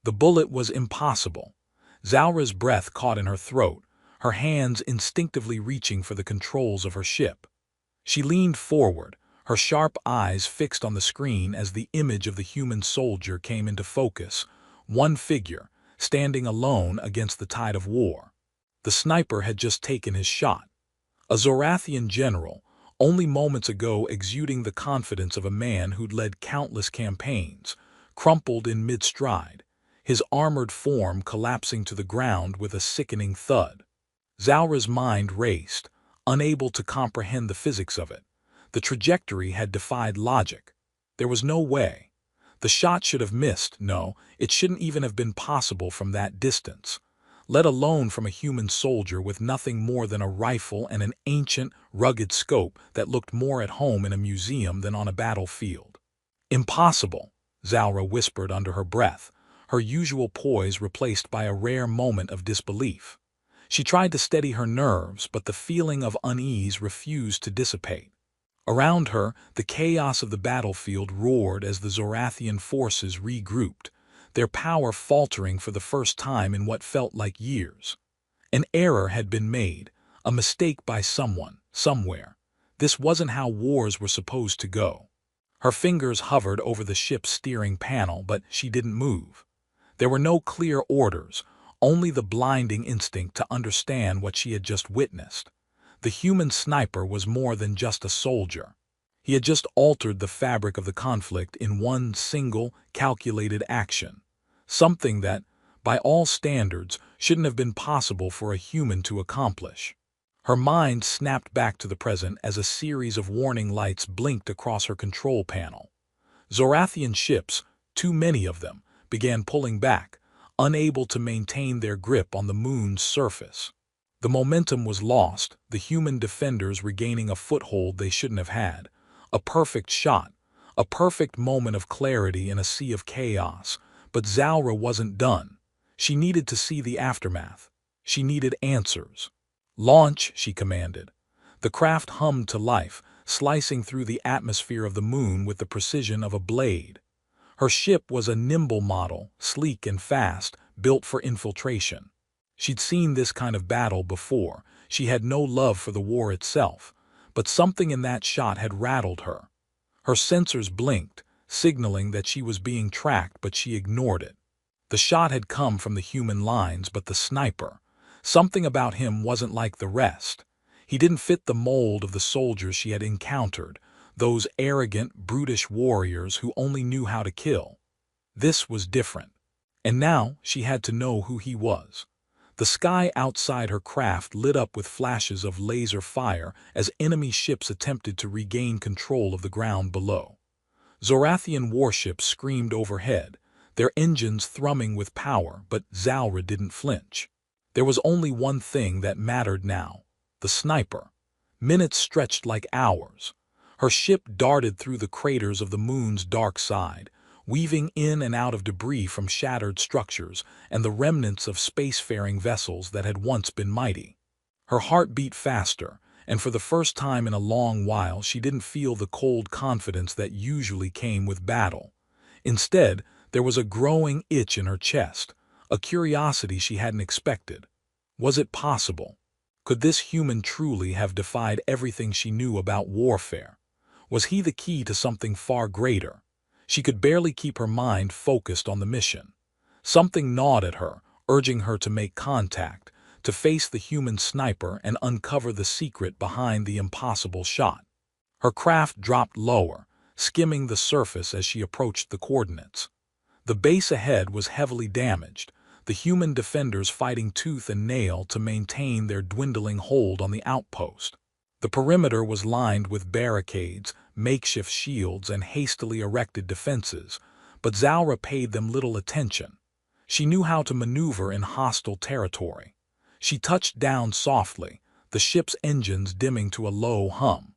The bullet was impossible. Zalra's breath caught in her throat, her hands instinctively reaching for the controls of her ship. She leaned forward, her sharp eyes fixed on the screen as the image of the human soldier came into focus, one figure, standing alone against the tide of war. The sniper had just taken his shot. A Zorathian general, only moments ago exuding the confidence of a man who'd led countless campaigns, crumpled in mid-stride, his armored form collapsing to the ground with a sickening thud. Zalra's mind raced, unable to comprehend the physics of it. The trajectory had defied logic. There was no way. The shot should have missed. No, it shouldn't even have been possible from that distance, let alone from a human soldier with nothing more than a rifle and an ancient, rugged scope that looked more at home in a museum than on a battlefield. Impossible, Zalra whispered under her breath, her usual poise replaced by a rare moment of disbelief. She tried to steady her nerves, but the feeling of unease refused to dissipate. Around her, the chaos of the battlefield roared as the Zorathian forces regrouped, their power faltering for the first time in what felt like years. An error had been made, a mistake by someone, somewhere. This wasn't how wars were supposed to go. Her fingers hovered over the ship's steering panel, but she didn't move. There were no clear orders, only the blinding instinct to understand what she had just witnessed. The human sniper was more than just a soldier. He had just altered the fabric of the conflict in one single, calculated action, something that, by all standards, shouldn't have been possible for a human to accomplish. Her mind snapped back to the present as a series of warning lights blinked across her control panel. Zorathian ships, too many of them, began pulling back, unable to maintain their grip on the moon's surface. The momentum was lost, the human defenders regaining a foothold they shouldn't have had. A perfect shot, a perfect moment of clarity in a sea of chaos. But Zalra wasn't done. She needed to see the aftermath. She needed answers. "Launch," she commanded. The craft hummed to life, slicing through the atmosphere of the moon with the precision of a blade. Her ship was a nimble model, sleek and fast, built for infiltration. She'd seen this kind of battle before. She had no love for the war itself, but something in that shot had rattled her. Her sensors blinked, signaling that she was being tracked, but she ignored it. The shot had come from the human lines, but the sniper, something about him wasn't like the rest. He didn't fit the mold of the soldiers she had encountered, those arrogant, brutish warriors who only knew how to kill. This was different. And now she had to know who he was. The sky outside her craft lit up with flashes of laser fire as enemy ships attempted to regain control of the ground below. Zorathian warships screamed overhead, their engines thrumming with power, but Zalra didn't flinch. There was only one thing that mattered now: the sniper. Minutes stretched like hours. Her ship darted through the craters of the moon's dark side, weaving in and out of debris from shattered structures and the remnants of spacefaring vessels that had once been mighty. Her heart beat faster, and for the first time in a long while she didn't feel the cold confidence that usually came with battle. Instead, there was a growing itch in her chest, a curiosity she hadn't expected. Was it possible? Could this human truly have defied everything she knew about warfare? Was he the key to something far greater? She could barely keep her mind focused on the mission. Something gnawed at her, urging her to make contact, to face the human sniper and uncover the secret behind the impossible shot. Her craft dropped lower, skimming the surface as she approached the coordinates. The base ahead was heavily damaged, the human defenders fighting tooth and nail to maintain their dwindling hold on the outpost. The perimeter was lined with barricades, makeshift shields, and hastily erected defenses, but Zalra paid them little attention. She knew how to maneuver in hostile territory. She touched down softly, the ship's engines dimming to a low hum.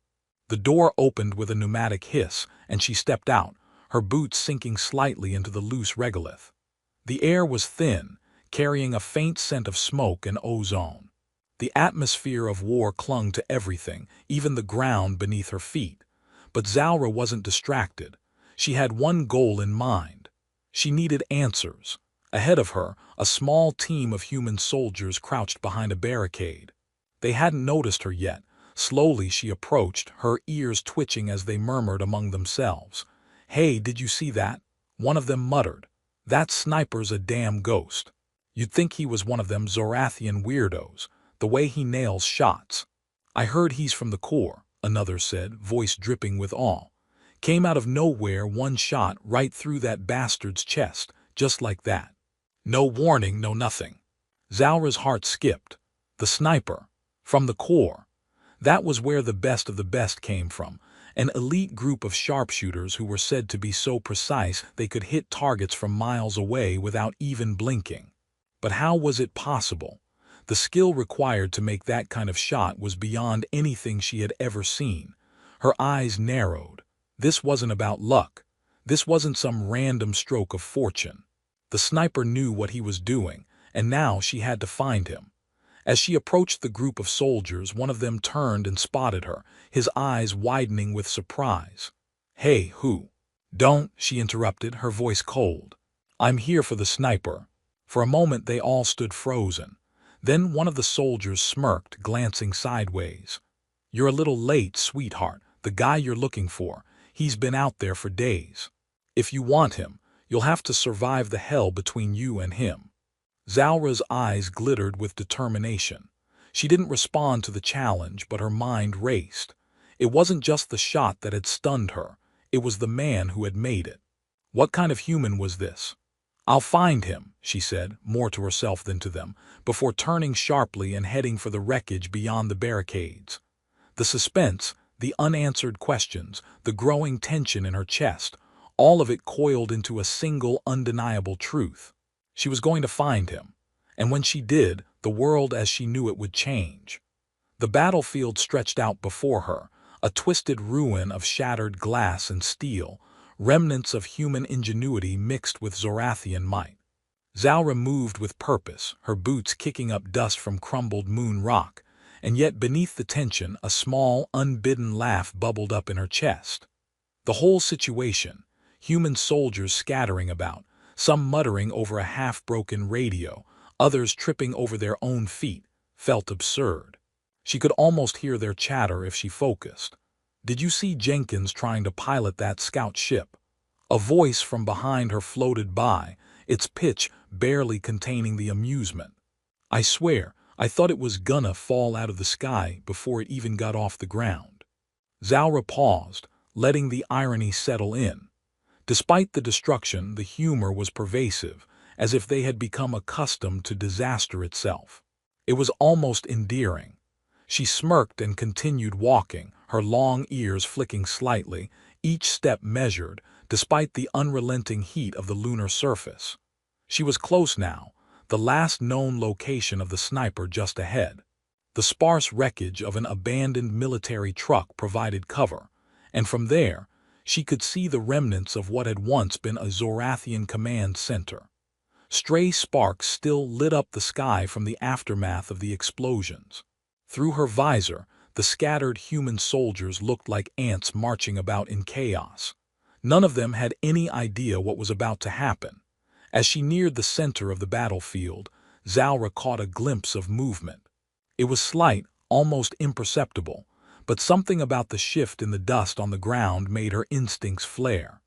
The door opened with a pneumatic hiss, and she stepped out, her boots sinking slightly into the loose regolith. The air was thin, carrying a faint scent of smoke and ozone. The atmosphere of war clung to everything, even the ground beneath her feet. But Zalra wasn't distracted. She had one goal in mind. She needed answers. Ahead of her, a small team of human soldiers crouched behind a barricade. They hadn't noticed her yet. Slowly she approached, her ears twitching as they murmured among themselves. "Hey, did you see that?" One of them muttered. "That sniper's a damn ghost. You'd think he was one of them Zorathian weirdos, the way he nails shots." "I heard he's from the Corps," another said, voice dripping with awe. "Came out of nowhere, one shot right through that bastard's chest, just like that. No warning, no nothing." Zalra's heart skipped. The sniper. From the Corps. That was where the best of the best came from, an elite group of sharpshooters who were said to be so precise they could hit targets from miles away without even blinking. But how was it possible? The skill required to make that kind of shot was beyond anything she had ever seen. Her eyes narrowed. This wasn't about luck. This wasn't some random stroke of fortune. The sniper knew what he was doing, and now she had to find him. As she approached the group of soldiers, one of them turned and spotted her, his eyes widening with surprise. "Hey, who?" "Don't," she interrupted, her voice cold. "I'm here for the sniper." For a moment they all stood frozen. Then one of the soldiers smirked, glancing sideways. "You're a little late, sweetheart. The guy you're looking for, he's been out there for days. If you want him, you'll have to survive the hell between you and him." Zalra's eyes glittered with determination. She didn't respond to the challenge, but her mind raced. It wasn't just the shot that had stunned her. It was the man who had made it. What kind of human was this? "I'll find him," she said, more to herself than to them, before turning sharply and heading for the wreckage beyond the barricades. The suspense, the unanswered questions, the growing tension in her chest, all of it coiled into a single undeniable truth. She was going to find him, and when she did, the world as she knew it would change. The battlefield stretched out before her, a twisted ruin of shattered glass and steel, remnants of human ingenuity mixed with Zorathian might. Zalra moved with purpose, her boots kicking up dust from crumbled moon rock, and yet beneath the tension a small, unbidden laugh bubbled up in her chest. The whole situation, human soldiers scattering about, some muttering over a half-broken radio, others tripping over their own feet, felt absurd. She could almost hear their chatter if she focused. "Did you see Jenkins trying to pilot that scout ship?" A voice from behind her floated by, its pitch barely containing the amusement. "I swear, I thought it was gonna fall out of the sky before it even got off the ground." Zalra paused, letting the irony settle in. Despite the destruction, the humor was pervasive, as if they had become accustomed to disaster itself. It was almost endearing. She smirked and continued walking, her long ears flicking slightly, each step measured, despite the unrelenting heat of the lunar surface. She was close now, the last known location of the sniper just ahead. The sparse wreckage of an abandoned military truck provided cover, and from there, she could see the remnants of what had once been a Zorathian command center. Stray sparks still lit up the sky from the aftermath of the explosions. Through her visor, the scattered human soldiers looked like ants marching about in chaos. None of them had any idea what was about to happen. As she neared the center of the battlefield, Zalra caught a glimpse of movement. It was slight, almost imperceptible, but something about the shift in the dust on the ground made her instincts flare.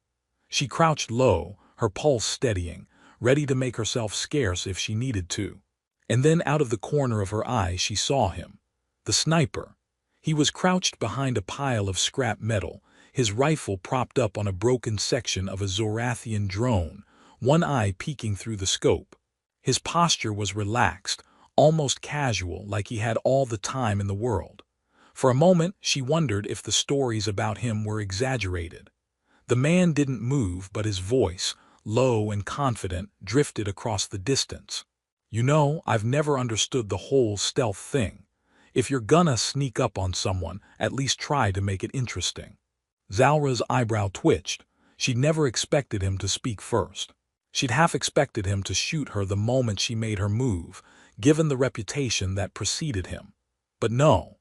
She crouched low, her pulse steadying, ready to make herself scarce if she needed to. And then out of the corner of her eye she saw him. The sniper. He was crouched behind a pile of scrap metal, his rifle propped up on a broken section of a Zorathian drone, one eye peeking through the scope. His posture was relaxed, almost casual, like he had all the time in the world. For a moment, she wondered if the stories about him were exaggerated. The man didn't move, but his voice, low and confident, drifted across the distance. "You know, I've never understood the whole stealth thing. If you're gonna sneak up on someone, at least try to make it interesting." Zalra's eyebrow twitched. She'd never expected him to speak first. She'd half expected him to shoot her the moment she made her move, given the reputation that preceded him. But no.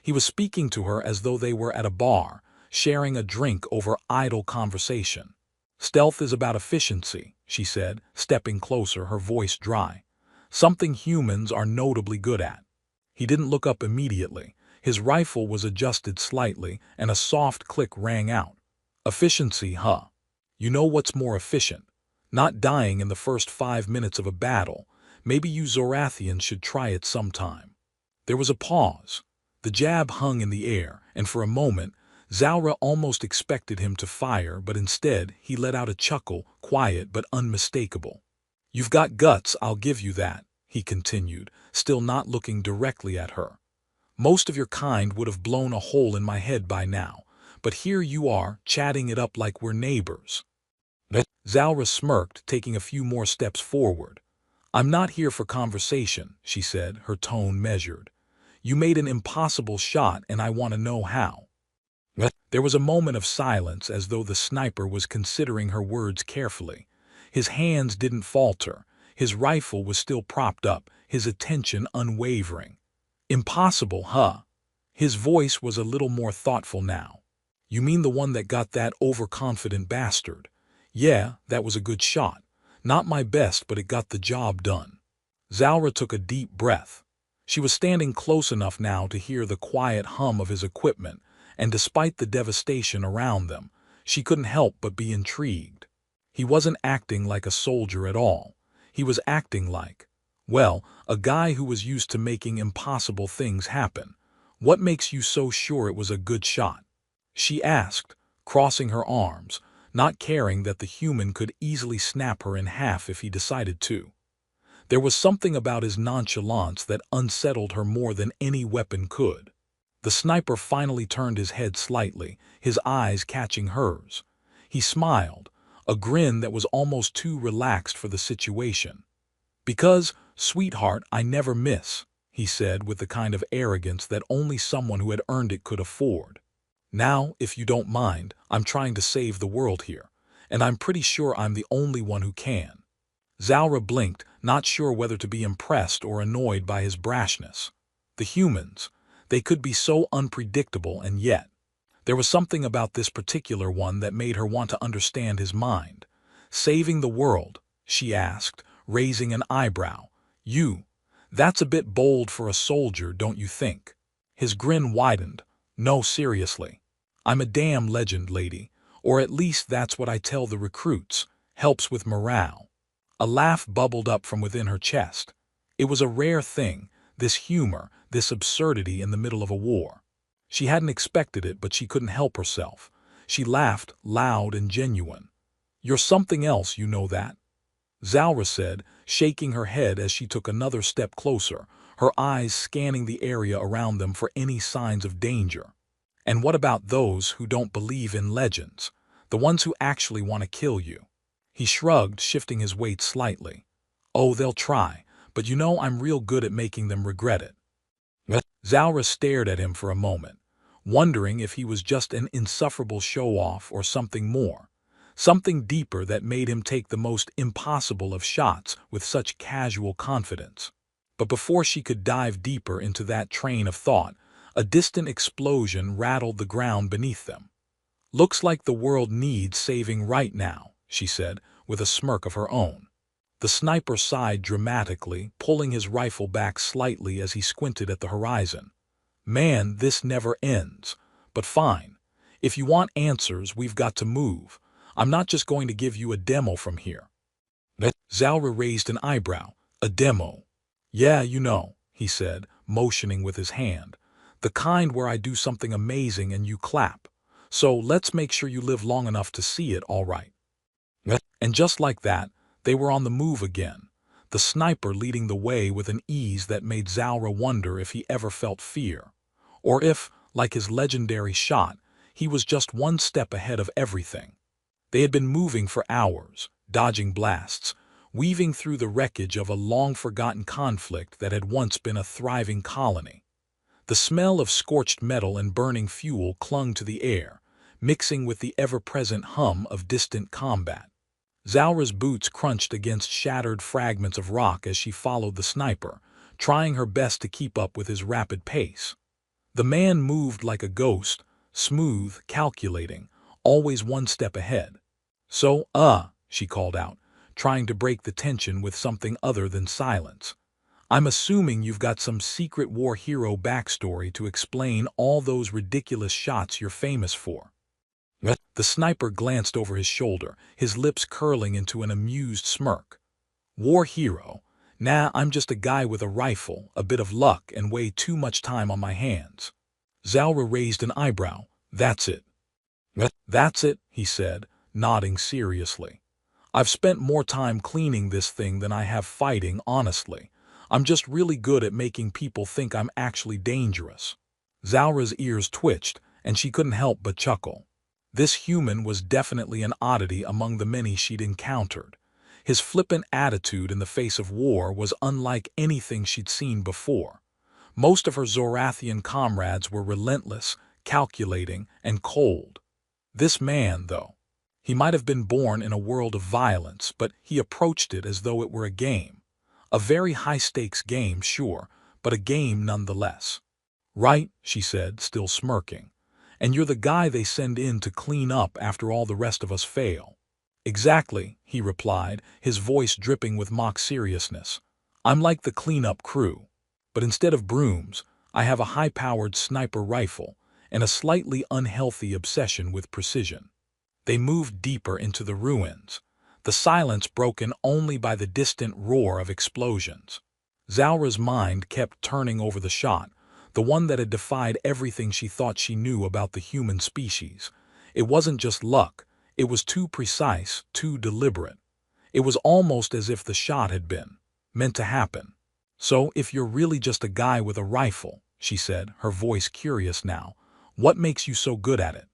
He was speaking to her as though they were at a bar, sharing a drink over idle conversation. Stealth is about efficiency, she said, stepping closer, her voice dry. Something humans are notably good at. He didn't look up immediately. His rifle was adjusted slightly, and a soft click rang out. Efficiency, huh? You know what's more efficient? Not dying in the first 5 minutes of a battle. Maybe you Zorathians should try it sometime. There was a pause. The jab hung in the air, and for a moment, Zaura almost expected him to fire, but instead he let out a chuckle, quiet but unmistakable. You've got guts, I'll give you that, he continued, still not looking directly at her. Most of your kind would have blown a hole in my head by now, but here you are, chatting it up like we're neighbors. Zaura smirked, taking a few more steps forward. I'm not here for conversation, she said, her tone measured. You made an impossible shot, and I want to know how. There was a moment of silence, as though the sniper was considering her words carefully. His hands didn't falter. His rifle was still propped up, his attention unwavering. Impossible, huh? His voice was a little more thoughtful now. You mean the one that got that overconfident bastard? Yeah, that was a good shot. Not my best, but it got the job done. Zaura took a deep breath. She was standing close enough now to hear the quiet hum of his equipment, and despite the devastation around them, she couldn't help but be intrigued. He wasn't acting like a soldier at all. He was acting like, well, a guy who was used to making impossible things happen. What makes you so sure it was a good shot? She asked, crossing her arms, not caring that the human could easily snap her in half if he decided to. There was something about his nonchalance that unsettled her more than any weapon could. The sniper finally turned his head slightly, his eyes catching hers. He smiled, a grin that was almost too relaxed for the situation. Because, sweetheart, I never miss, he said with the kind of arrogance that only someone who had earned it could afford. Now, if you don't mind, I'm trying to save the world here, and I'm pretty sure I'm the only one who can. Zaura blinked, not sure whether to be impressed or annoyed by his brashness. The humans, they could be so unpredictable, and yet there was something about this particular one that made her want to understand his mind. Saving the world, she asked, raising an eyebrow. That's a bit bold for a soldier, don't you think? His grin widened. No, seriously. I'm a damn legend, lady, or at least that's what I tell the recruits. Helps with morale. A laugh bubbled up from within her chest. It was a rare thing, this humor, this absurdity in the middle of a war. She hadn't expected it, but she couldn't help herself. She laughed, loud and genuine. You're something else, you know that? Zaura said, shaking her head as she took another step closer, her eyes scanning the area around them for any signs of danger. And what about those who don't believe in legends, the ones who actually want to kill you? He shrugged, shifting his weight slightly. Oh, they'll try, but you know I'm real good at making them regret it. Zaura stared at him for a moment, wondering if he was just an insufferable show-off or something more, something deeper that made him take the most impossible of shots with such casual confidence. But before she could dive deeper into that train of thought, a distant explosion rattled the ground beneath them. Looks like the world needs saving right now, she said, with a smirk of her own. The sniper sighed dramatically, pulling his rifle back slightly as he squinted at the horizon. Man, this never ends. But fine. If you want answers, we've got to move. I'm not just going to give you a demo from here. Zaura raised an eyebrow. A demo? Yeah, you know, he said, motioning with his hand. The kind where I do something amazing and you clap. So let's make sure you live long enough to see it, all right. And just like that, they were on the move again, the sniper leading the way with an ease that made Zaura wonder if he ever felt fear, or if, like his legendary shot, he was just one step ahead of everything. They had been moving for hours, dodging blasts, weaving through the wreckage of a long-forgotten conflict that had once been a thriving colony. The smell of scorched metal and burning fuel clung to the air, mixing with the ever-present hum of distant combat. Zaura's boots crunched against shattered fragments of rock as she followed the sniper, trying her best to keep up with his rapid pace. The man moved like a ghost, smooth, calculating, always one step ahead. So, she called out, trying to break the tension with something other than silence. "I'm assuming you've got some secret war hero backstory to explain all those ridiculous shots you're famous for." The sniper glanced over his shoulder, his lips curling into an amused smirk. "War hero? Nah, I'm just a guy with a rifle, a bit of luck, and way too much time on my hands." Zalra raised an eyebrow. "That's it." "That's it," he said, nodding seriously. "I've spent more time cleaning this thing than I have fighting, honestly. I'm just really good at making people think I'm actually dangerous." Zalra's ears twitched, and she couldn't help but chuckle. This human was definitely an oddity among the many she'd encountered. His flippant attitude in the face of war was unlike anything she'd seen before. Most of her Zorathian comrades were relentless, calculating, and cold. This man, though, he might have been born in a world of violence, but he approached it as though it were a game. A very high-stakes game, sure, but a game nonetheless. "Right," she said, still smirking. "And you're the guy they send in to clean up after all the rest of us fail." "Exactly," he replied, his voice dripping with mock seriousness. "I'm like the cleanup crew. But instead of brooms, I have a high-powered sniper rifle and a slightly unhealthy obsession with precision." They moved deeper into the ruins, the silence broken only by the distant roar of explosions. Zalra's mind kept turning over the shot, the one that had defied everything she thought she knew about the human species. It wasn't just luck, it was too precise, too deliberate. It was almost as if the shot had been meant to happen. "So, if you're really just a guy with a rifle," she said, her voice curious now, "what makes you so good at it?"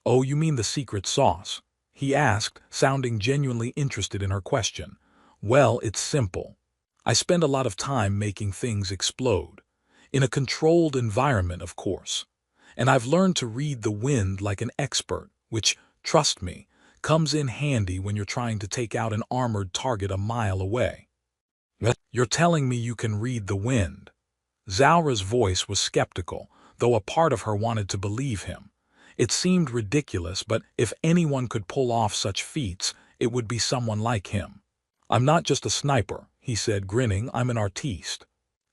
"Oh, you mean the secret sauce?" he asked, sounding genuinely interested in her question. "Well, it's simple. I spend a lot of time making things explode. In a controlled environment, of course. And I've learned to read the wind like an expert, which, trust me, comes in handy when you're trying to take out an armored target a mile away." "You're telling me you can read the wind?" Zalra's voice was skeptical, though a part of her wanted to believe him. It seemed ridiculous, but if anyone could pull off such feats, it would be someone like him. "I'm not just a sniper," he said, grinning. "I'm an artiste."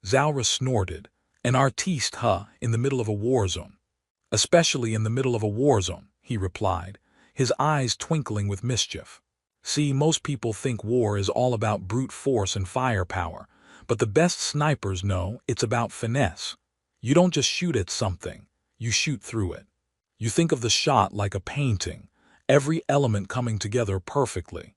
Zalra snorted. "An artiste, huh, in the middle of a war zone?" "Especially in the middle of a war zone," he replied, his eyes twinkling with mischief. "See, most people think war is all about brute force and firepower, but the best snipers know it's about finesse. You don't just shoot at something, you shoot through it. You think of the shot like a painting, every element coming together perfectly."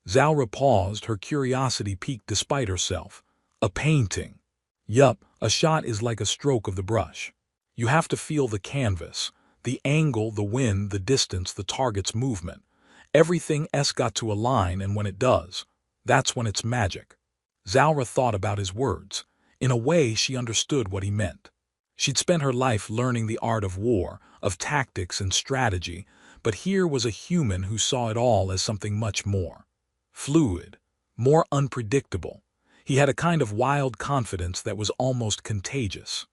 Zalra paused, her curiosity piqued despite herself. "A painting?" "Yup, a shot is like a stroke of the brush. You have to feel the canvas, the angle, the wind, the distance, the target's movement. Everything's got to align, and when it does, that's when it's magic." Zalra thought about his words. In a way, she understood what he meant. She'd spent her life learning the art of war, of tactics and strategy, but here was a human who saw it all as something much more fluid, more unpredictable. He had a kind of wild confidence that was almost contagious.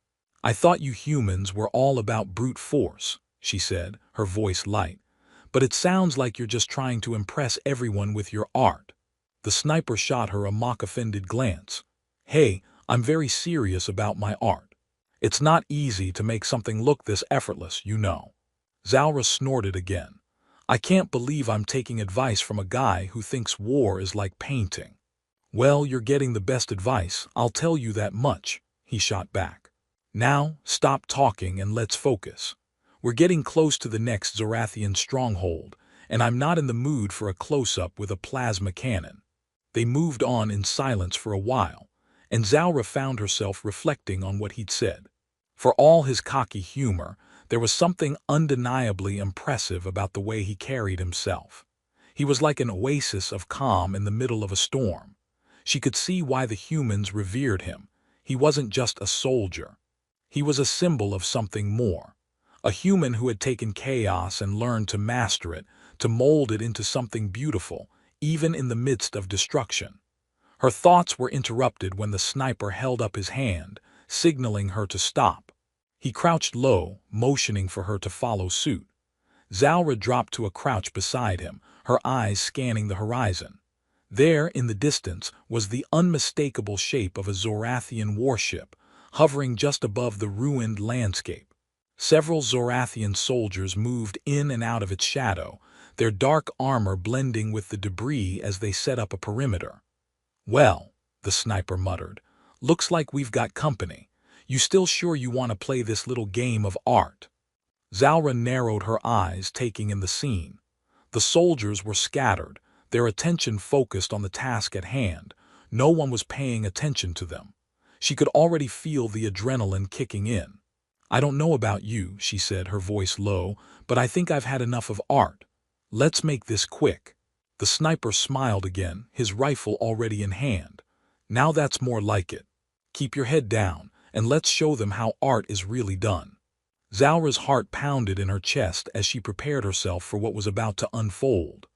"I thought you humans were all about brute force," she said, her voice light. "But it sounds like you're just trying to impress everyone with your art." The sniper shot her a mock-offended glance. "Hey, I'm very serious about my art. It's not easy to make something look this effortless, you know." Zalra snorted again. "I can't believe I'm taking advice from a guy who thinks war is like painting." "Well, you're getting the best advice, I'll tell you that much," he shot back. "Now, stop talking and let's focus. We're getting close to the next Zorathian stronghold, and I'm not in the mood for a close-up with a plasma cannon." They moved on in silence for a while, and Zalra found herself reflecting on what he'd said. For all his cocky humor, there was something undeniably impressive about the way he carried himself. He was like an oasis of calm in the middle of a storm. She could see why the humans revered him. He wasn't just a soldier. He was a symbol of something more. A human who had taken chaos and learned to master it, to mold it into something beautiful, even in the midst of destruction. Her thoughts were interrupted when the sniper held up his hand, signaling her to stop. He crouched low, motioning for her to follow suit. Zalra dropped to a crouch beside him, her eyes scanning the horizon. There, in the distance, was the unmistakable shape of a Zorathian warship, hovering just above the ruined landscape. Several Zorathian soldiers moved in and out of its shadow, their dark armor blending with the debris as they set up a perimeter. "Well," the sniper muttered, "looks like we've got company. You still sure you want to play this little game of art?" Zalra narrowed her eyes, taking in the scene. The soldiers were scattered, their attention focused on the task at hand. No one was paying attention to them. She could already feel the adrenaline kicking in. "I don't know about you," she said, her voice low, "but I think I've had enough of art. Let's make this quick." The sniper smiled again, his rifle already in hand. "Now that's more like it. Keep your head down, and let's show them how art is really done." Zalra's heart pounded in her chest as she prepared herself for what was about to unfold.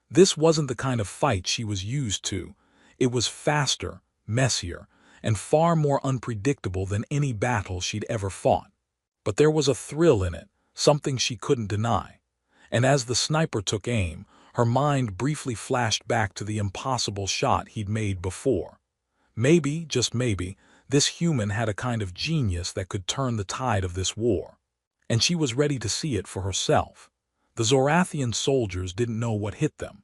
This wasn't the kind of fight she was used to. It was faster, messier, and far more unpredictable than any battle she'd ever fought. But there was a thrill in it, something she couldn't deny. And as the sniper took aim, her mind briefly flashed back to the impossible shot he'd made before. Maybe, just maybe, this human had a kind of genius that could turn the tide of this war. And she was ready to see it for herself. The Zorathian soldiers didn't know what hit them.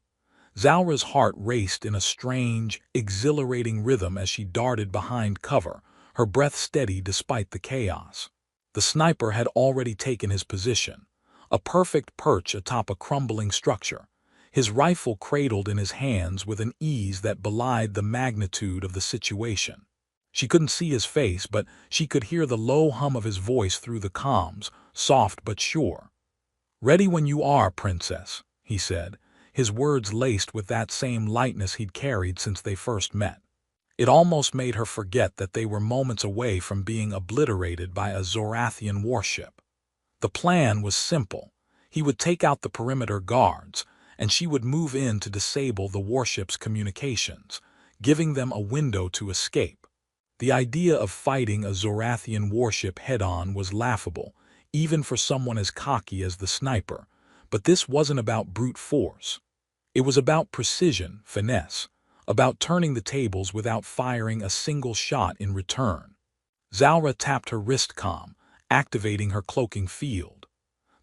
Zalra's heart raced in a strange, exhilarating rhythm as she darted behind cover, her breath steady despite the chaos. The sniper had already taken his position, a perfect perch atop a crumbling structure, his rifle cradled in his hands with an ease that belied the magnitude of the situation. She couldn't see his face, but she could hear the low hum of his voice through the comms, soft but sure. "Ready when you are, princess," he said, his words laced with that same lightness he'd carried since they first met. It almost made her forget that they were moments away from being obliterated by a Zorathian warship. The plan was simple. He would take out the perimeter guards, and she would move in to disable the warship's communications, giving them a window to escape. The idea of fighting a Zorathian warship head-on was laughable, even for someone as cocky as the sniper, but this wasn't about brute force. It was about precision, finesse, about turning the tables without firing a single shot in return. Zalra tapped her wrist comm, activating her cloaking field.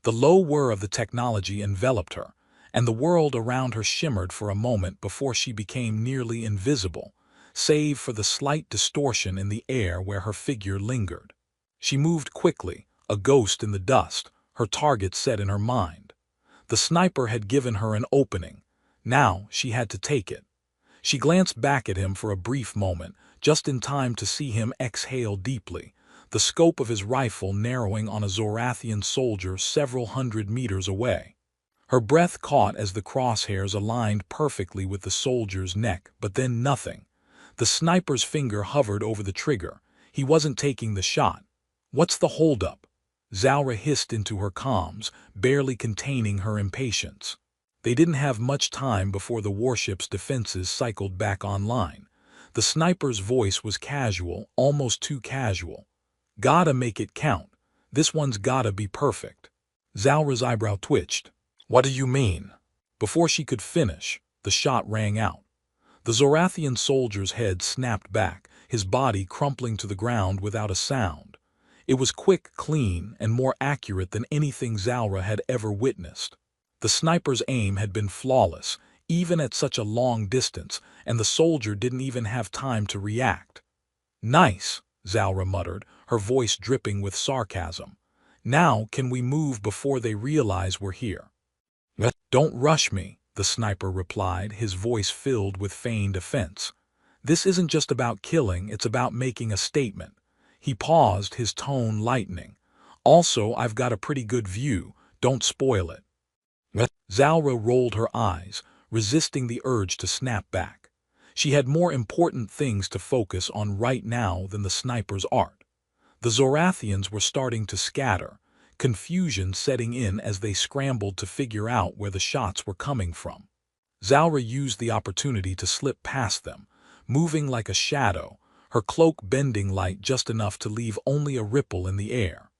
The low whir of the technology enveloped her, and the world around her shimmered for a moment before she became nearly invisible, save for the slight distortion in the air where her figure lingered. She moved quickly, a ghost in the dust, her target set in her mind. The sniper had given her an opening. Now she had to take it. She glanced back at him for a brief moment, just in time to see him exhale deeply, the scope of his rifle narrowing on a Zorathian soldier several hundred meters away. Her breath caught as the crosshairs aligned perfectly with the soldier's neck, but then nothing. The sniper's finger hovered over the trigger. He wasn't taking the shot. "What's the holdup?" Zalra hissed into her comms, barely containing her impatience. They didn't have much time before the warship's defenses cycled back online. The sniper's voice was casual, almost too casual. "Gotta make it count. This one's gotta be perfect." Zalra's eyebrow twitched. "What do you mean?" Before she could finish, the shot rang out. The Zorathian soldier's head snapped back, his body crumpling to the ground without a sound. It was quick, clean, and more accurate than anything Zalra had ever witnessed. The sniper's aim had been flawless, even at such a long distance, and the soldier didn't even have time to react. "Nice," Zalra muttered, her voice dripping with sarcasm. "Now can we move before they realize we're here?" "Don't rush me," the sniper replied, his voice filled with feigned offense. "This isn't just about killing, it's about making a statement." He paused, his tone lightening. "Also, I've got a pretty good view. Don't spoil it." Zalra rolled her eyes, resisting the urge to snap back. She had more important things to focus on right now than the sniper's art. The Zorathians were starting to scatter, confusion setting in as they scrambled to figure out where the shots were coming from. Zalra used the opportunity to slip past them, moving like a shadow, her cloak bending light just enough to leave only a ripple in the air.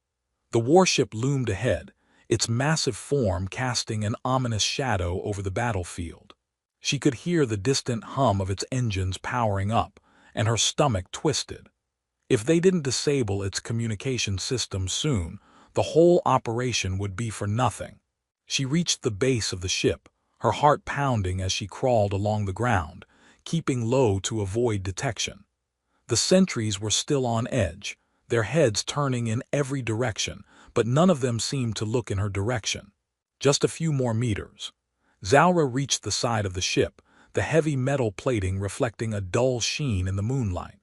The warship loomed ahead, its massive form casting an ominous shadow over the battlefield. She could hear the distant hum of its engines powering up, and her stomach twisted. If they didn't disable its communication system soon, the whole operation would be for nothing. She reached the base of the ship, her heart pounding as she crawled along the ground, keeping low to avoid detection. The sentries were still on edge, their heads turning in every direction, but none of them seemed to look in her direction. Just a few more meters. Zaura reached the side of the ship, the heavy metal plating reflecting a dull sheen in the moonlight.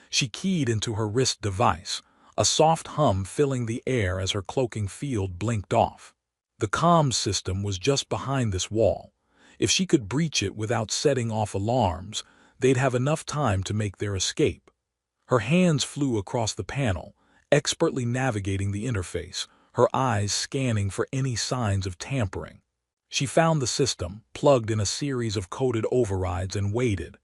She keyed into her wrist device, a soft hum filling the air as her cloaking field blinked off. The comms system was just behind this wall. If she could breach it without setting off alarms, they'd have enough time to make their escape. Her hands flew across the panel, expertly navigating the interface, her eyes scanning for any signs of tampering. She found the system, plugged in a series of coded overrides, and waited.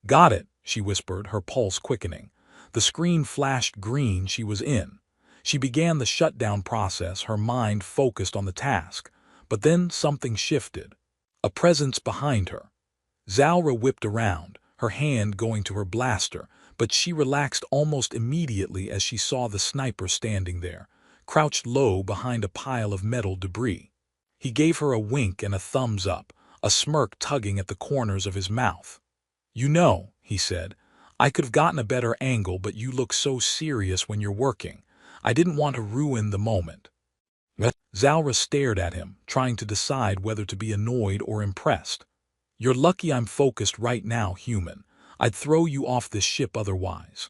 "Got it," she whispered, her pulse quickening. The screen flashed green. She was in. She began the shutdown process, her mind focused on the task. But then something shifted. A presence behind her. Zaura whipped around, her hand going to her blaster, but she relaxed almost immediately as she saw the sniper standing there, crouched low behind a pile of metal debris. He gave her a wink and a thumbs up, a smirk tugging at the corners of his mouth. "You know," he said, "I could have gotten a better angle, but you look so serious when you're working. I didn't want to ruin the moment." Zaura stared at him, trying to decide whether to be annoyed or impressed. "You're lucky I'm focused right now, human. I'd throw you off this ship otherwise."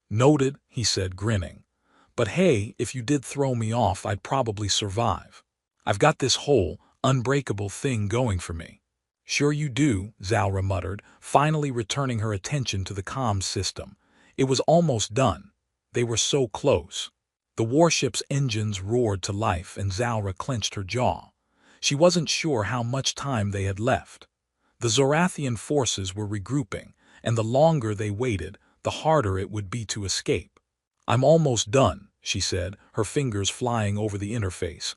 "Noted," he said, grinning. "But hey, if you did throw me off, I'd probably survive. I've got this whole, unbreakable thing going for me." "Sure you do," Zaura muttered, finally returning her attention to the comms system. It was almost done. They were so close. The warship's engines roared to life, and Zaura clenched her jaw. She wasn't sure how much time they had left. The Zorathian forces were regrouping, and the longer they waited, the harder it would be to escape. "I'm almost done," she said, her fingers flying over the interface.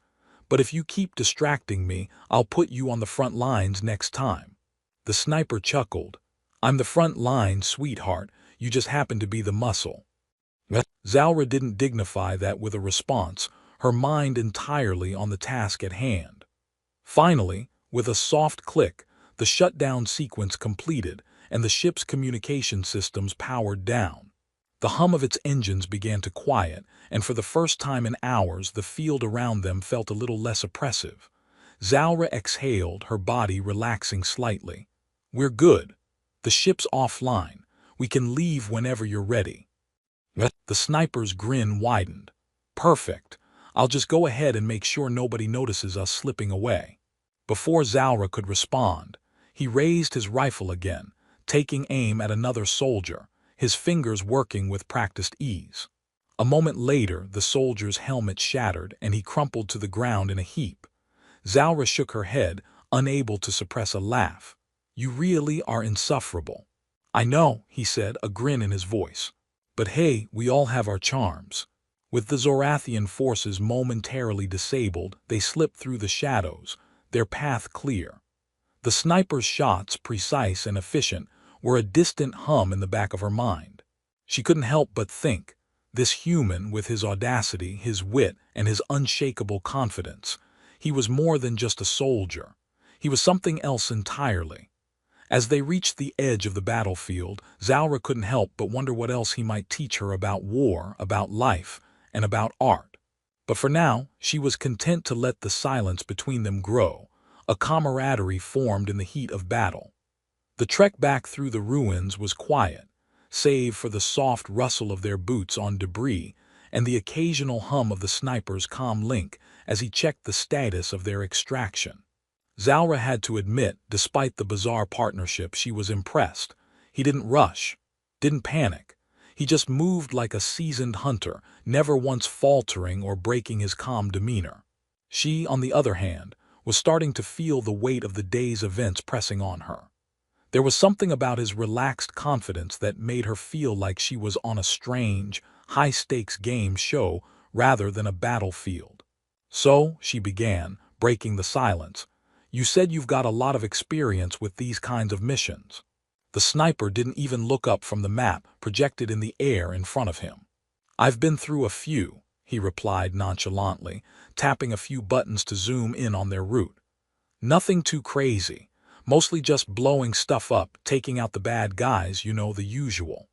"But if you keep distracting me, I'll put you on the front lines next time." The sniper chuckled. "I'm the front line, sweetheart. You just happen to be the muscle." Zaura didn't dignify that with a response, her mind entirely on the task at hand. Finally, with a soft click, the shutdown sequence completed, and the ship's communication systems powered down. The hum of its engines began to quiet, and for the first time in hours the field around them felt a little less oppressive. Zaura exhaled, her body relaxing slightly. "We're good. The ship's offline. We can leave whenever you're ready." The sniper's grin widened. "Perfect. I'll just go ahead and make sure nobody notices us slipping away." Before Zaura could respond, he raised his rifle again, taking aim at another soldier, his fingers working with practiced ease. A moment later, the soldier's helmet shattered and he crumpled to the ground in a heap. Zaura shook her head, unable to suppress a laugh. "You really are insufferable." "I know," he said, a grin in his voice. "But hey, we all have our charms." With the Zorathian forces momentarily disabled, they slipped through the shadows, their path clear. The sniper's shots, precise and efficient, were a distant hum in the back of her mind. She couldn't help but think, this human, with his audacity, his wit, and his unshakable confidence, he was more than just a soldier. He was something else entirely. As they reached the edge of the battlefield, Zaura couldn't help but wonder what else he might teach her about war, about life, and about art. But for now, she was content to let the silence between them grow, a camaraderie formed in the heat of battle. The trek back through the ruins was quiet, save for the soft rustle of their boots on debris and the occasional hum of the sniper's comm link as he checked the status of their extraction. Zaura had to admit, despite the bizarre partnership, she was impressed. He didn't rush, didn't panic. He just moved like a seasoned hunter, never once faltering or breaking his calm demeanor. She, on the other hand, was starting to feel the weight of the day's events pressing on her. There was something about his relaxed confidence that made her feel like she was on a strange, high-stakes game show rather than a battlefield. "So," she began, breaking the silence, You said you've got a lot of experience with these kinds of missions. The sniper didn't even look up from the map projected in the air in front of him. I've been through a few, he replied nonchalantly, tapping a few buttons to zoom in on their route. Nothing too crazy, mostly just blowing stuff up, taking out the bad guys, the usual.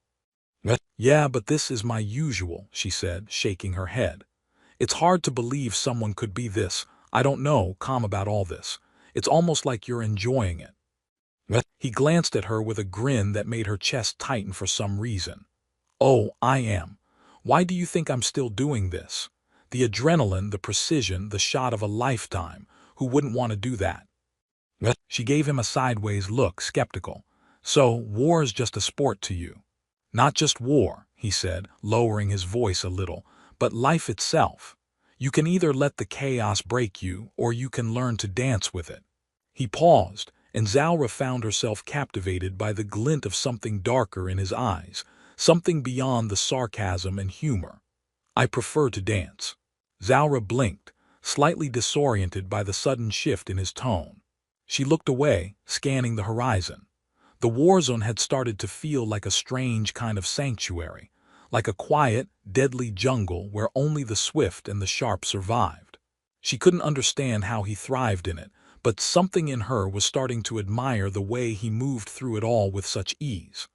Yeah, but this is my usual, she said, shaking her head. It's hard to believe someone could be this, I don't know, calm about all this. It's almost like you're enjoying it. He glanced at her with a grin that made her chest tighten for some reason. Oh, I am. Why do you think I'm still doing this? The adrenaline, the precision, the shot of a lifetime. Who wouldn't want to do that? She gave him a sideways look, skeptical. So, war's just a sport to you. Not just war, he said, lowering his voice a little, but life itself. You can either let the chaos break you, or you can learn to dance with it. He paused, and Zalra found herself captivated by the glint of something darker in his eyes, something beyond the sarcasm and humor. I prefer to dance. Zalra blinked, slightly disoriented by the sudden shift in his tone. She looked away, scanning the horizon. The war zone had started to feel like a strange kind of sanctuary, like a quiet, deadly jungle where only the swift and the sharp survived. She couldn't understand how he thrived in it, but something in her was starting to admire the way he moved through it all with such ease.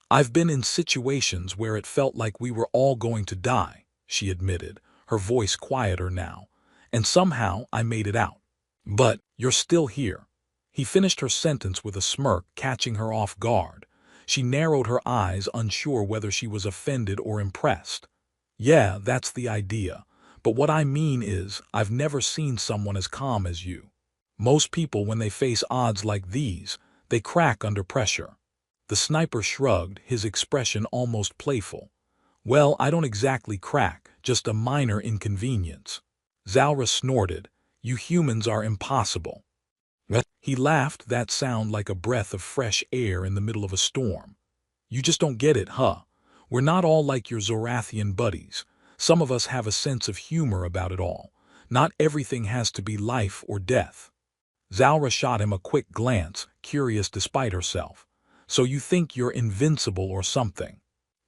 I've been in situations where it felt like we were all going to die, she admitted, her voice quieter now, and somehow I made it out. But you're still here. He finished her sentence with a smirk, catching her off guard. She narrowed her eyes, unsure whether she was offended or impressed. Yeah, that's the idea. But what I mean is, I've never seen someone as calm as you. Most people, when they face odds like these, they crack under pressure. The sniper shrugged, his expression almost playful. Well, I don't exactly crack, just a minor inconvenience. Zalra snorted. You humans are impossible. He laughed, that sound like a breath of fresh air in the middle of a storm. You just don't get it, huh? We're not all like your Zorathian buddies. Some of us have a sense of humor about it all. Not everything has to be life or death. Zalra shot him a quick glance, curious despite herself. So you think you're invincible or something?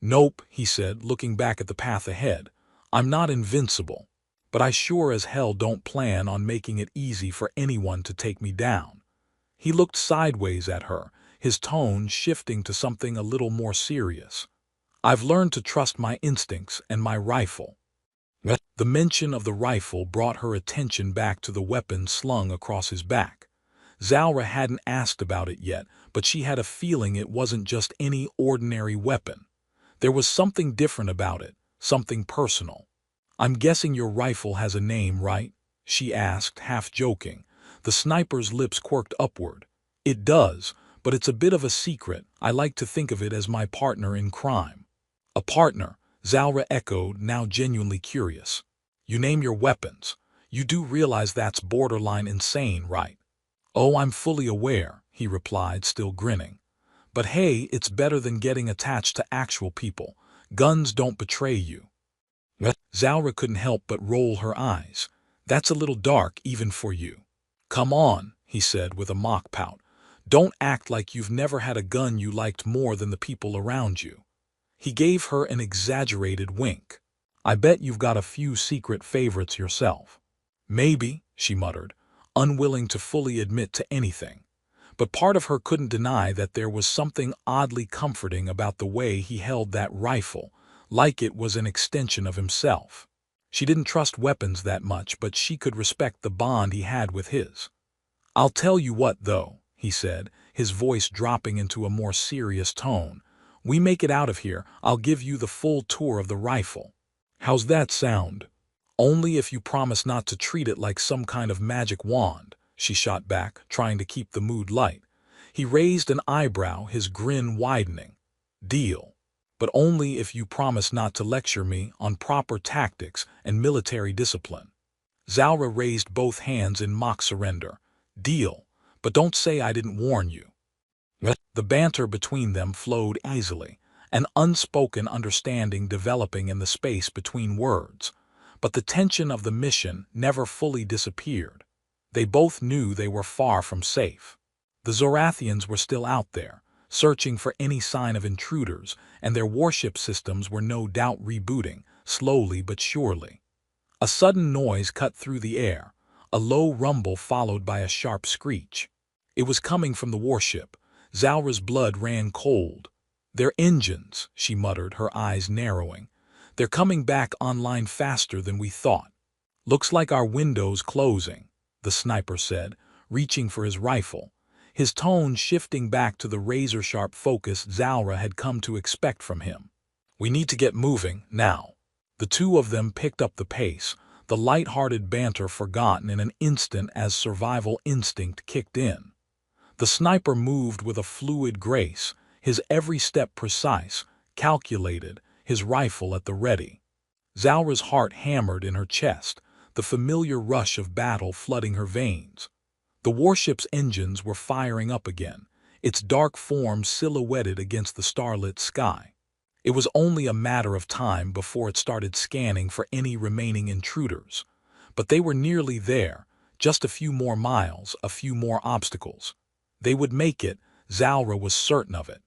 Nope, he said, looking back at the path ahead. I'm not invincible. But I sure as hell don't plan on making it easy for anyone to take me down. He looked sideways at her, his tone shifting to something a little more serious. I've learned to trust my instincts and my rifle. The mention of the rifle brought her attention back to the weapon slung across his back. Zalra hadn't asked about it yet, but she had a feeling it wasn't just any ordinary weapon. There was something different about it, something personal. I'm guessing your rifle has a name, right? She asked, half joking. The sniper's lips quirked upward. It does, but it's a bit of a secret. I like to think of it as my partner in crime. A partner, Zalra echoed, now genuinely curious. You name your weapons. You do realize that's borderline insane, right? Oh, I'm fully aware, he replied, still grinning. But hey, it's better than getting attached to actual people. Guns don't betray you. Zalra couldn't help but roll her eyes. That's a little dark even for you. Come on, he said with a mock pout. Don't act like you've never had a gun you liked more than the people around you. He gave her an exaggerated wink. I bet you've got a few secret favorites yourself. Maybe, she muttered, unwilling to fully admit to anything. But part of her couldn't deny that there was something oddly comforting about the way he held that rifle, like it was an extension of himself. She didn't trust weapons that much, but she could respect the bond he had with his. I'll tell you what, though, he said, his voice dropping into a more serious tone. We make it out of here, I'll give you the full tour of the rifle. How's that sound? Only if you promise not to treat it like some kind of magic wand, she shot back, trying to keep the mood light. He raised an eyebrow, his grin widening. Deal. But only if you promise not to lecture me on proper tactics and military discipline. Zalra raised both hands in mock surrender. Deal, but don't say I didn't warn you. The banter between them flowed easily, an unspoken understanding developing in the space between words. But the tension of the mission never fully disappeared. They both knew they were far from safe. The Zorathians were still out there, searching for any sign of intruders, and their warship systems were no doubt rebooting, slowly but surely. A sudden noise cut through the air, a low rumble followed by a sharp screech. It was coming from the warship. Zalra's blood ran cold. "Their engines," she muttered, her eyes narrowing. "They're coming back online faster than we thought." "Looks like our window's closing," the sniper said, reaching for his rifle, his tone shifting back to the razor-sharp focus Zalra had come to expect from him. "We need to get moving, now." The two of them picked up the pace, the light-hearted banter forgotten in an instant as survival instinct kicked in. The sniper moved with a fluid grace, his every step precise, calculated, his rifle at the ready. Zalra's heart hammered in her chest, the familiar rush of battle flooding her veins. The warship's engines were firing up again, its dark form silhouetted against the starlit sky. It was only a matter of time before it started scanning for any remaining intruders. But they were nearly there, just a few more miles, a few more obstacles. They would make it, Zalra was certain of it.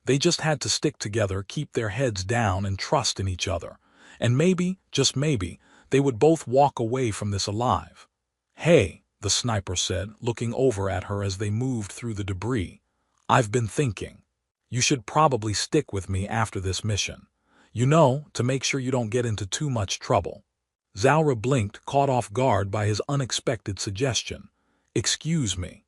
They just had to stick together, keep their heads down, and trust in each other. And maybe, just maybe, they would both walk away from this alive. "Hey," the sniper said, looking over at her as they moved through the debris. "I've been thinking. You should probably stick with me after this mission. You know, to make sure you don't get into too much trouble." Zalra blinked, caught off guard by his unexpected suggestion. "Excuse me."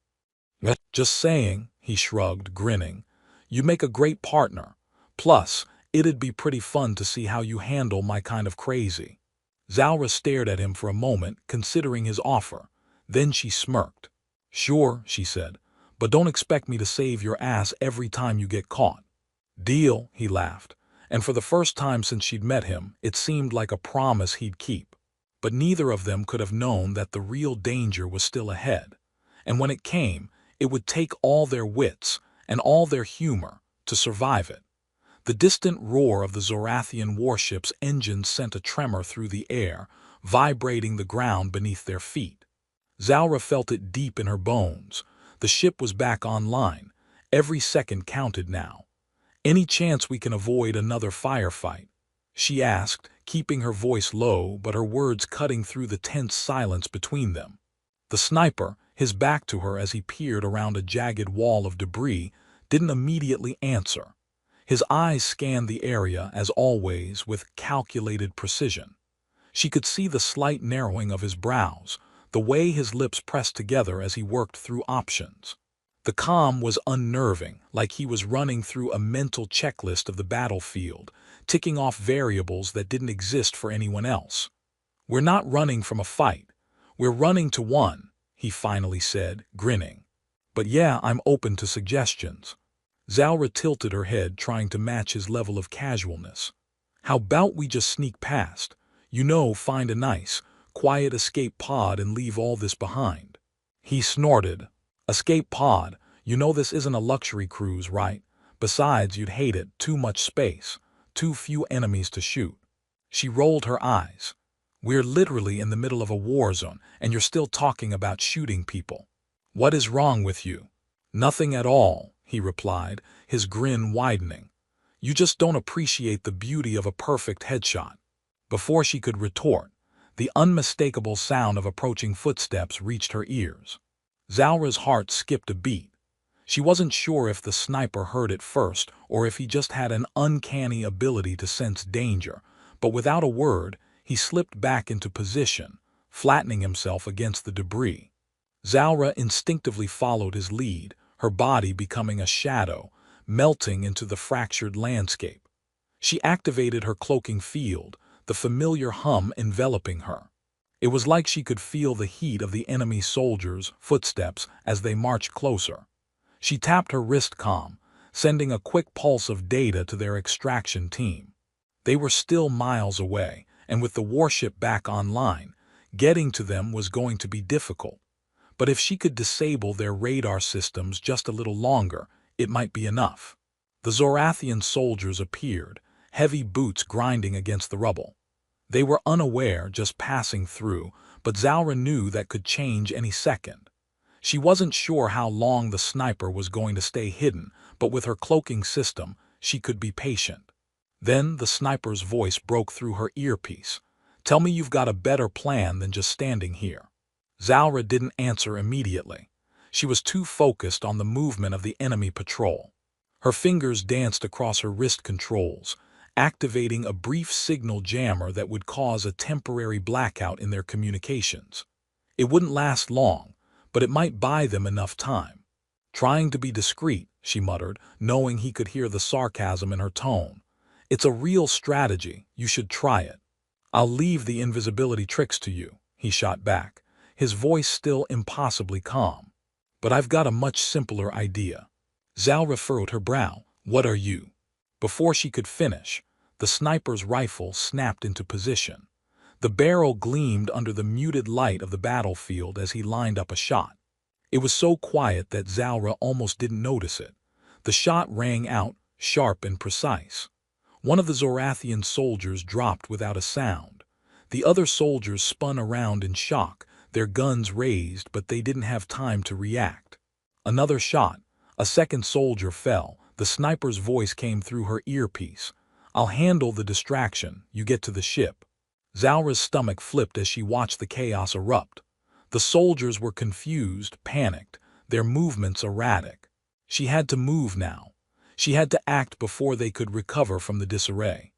"Just saying," he shrugged, grinning. "You make a great partner. Plus, it'd be pretty fun to see how you handle my kind of crazy." Zalra stared at him for a moment, considering his offer. Then she smirked. "Sure," she said, "but don't expect me to save your ass every time you get caught." "Deal," he laughed, and for the first time since she'd met him, it seemed like a promise he'd keep. But neither of them could have known that the real danger was still ahead. And when it came, it would take all their wits and all their humor to survive it. The distant roar of the Zorathian warship's engines sent a tremor through the air, vibrating the ground beneath their feet. Zalra felt it deep in her bones. The ship was back online. Every second counted now. "Any chance we can avoid another firefight?" she asked, keeping her voice low but her words cutting through the tense silence between them. The sniper, his back to her as he peered around a jagged wall of debris, didn't immediately answer. His eyes scanned the area, as always, with calculated precision. She could see the slight narrowing of his brows, the way his lips pressed together as he worked through options. The calm was unnerving, like he was running through a mental checklist of the battlefield, ticking off variables that didn't exist for anyone else. "We're not running from a fight. We're running to one," he finally said, grinning. "But yeah, I'm open to suggestions." Zalra tilted her head, trying to match his level of casualness. "How about we just sneak past? You know, find a nice, quiet escape pod and leave all this behind." He snorted. "Escape pod? You know this isn't a luxury cruise, right? Besides, you'd hate it, too much space, too few enemies to shoot." She rolled her eyes. "We're literally in the middle of a war zone, and you're still talking about shooting people. What is wrong with you?" "Nothing at all," he replied, his grin widening. "You just don't appreciate the beauty of a perfect headshot." Before she could retort, the unmistakable sound of approaching footsteps reached her ears. Zalra's heart skipped a beat. She wasn't sure if the sniper heard it first or if he just had an uncanny ability to sense danger, but without a word, he slipped back into position, flattening himself against the debris. Zalra instinctively followed his lead, her body becoming a shadow, melting into the fractured landscape. She activated her cloaking field, the familiar hum enveloping her. It was like she could feel the heat of the enemy soldiers' footsteps as they marched closer. She tapped her wrist comm, sending a quick pulse of data to their extraction team. They were still miles away, and with the warship back online, getting to them was going to be difficult. But if she could disable their radar systems just a little longer, it might be enough. The Zorathian soldiers appeared, heavy boots grinding against the rubble. They were unaware, just passing through, but Zalra knew that could change any second. She wasn't sure how long the sniper was going to stay hidden, but with her cloaking system, she could be patient. Then the sniper's voice broke through her earpiece. "Tell me you've got a better plan than just standing here." Zalra didn't answer immediately. She was too focused on the movement of the enemy patrol. Her fingers danced across her wrist controls, activating a brief signal jammer that would cause a temporary blackout in their communications. It wouldn't last long, but it might buy them enough time. Trying to be discreet, she muttered, knowing he could hear the sarcasm in her tone. "It's a real strategy. You should try it." "I'll leave the invisibility tricks to you," he shot back, his voice still impossibly calm. "But I've got a much simpler idea." Zalra furrowed her brow. "What are you?" Before she could finish, the sniper's rifle snapped into position. The barrel gleamed under the muted light of the battlefield as he lined up a shot. It was so quiet that Zalra almost didn't notice it. The shot rang out, sharp and precise. One of the Zorathian soldiers dropped without a sound. The other soldiers spun around in shock, their guns raised, but they didn't have time to react. Another shot. A second soldier fell. The sniper's voice came through her earpiece. "I'll handle the distraction. You get to the ship." Zalra's stomach flipped as she watched the chaos erupt. The soldiers were confused, panicked, their movements erratic. She had to move now. She had to act before they could recover from the disarray.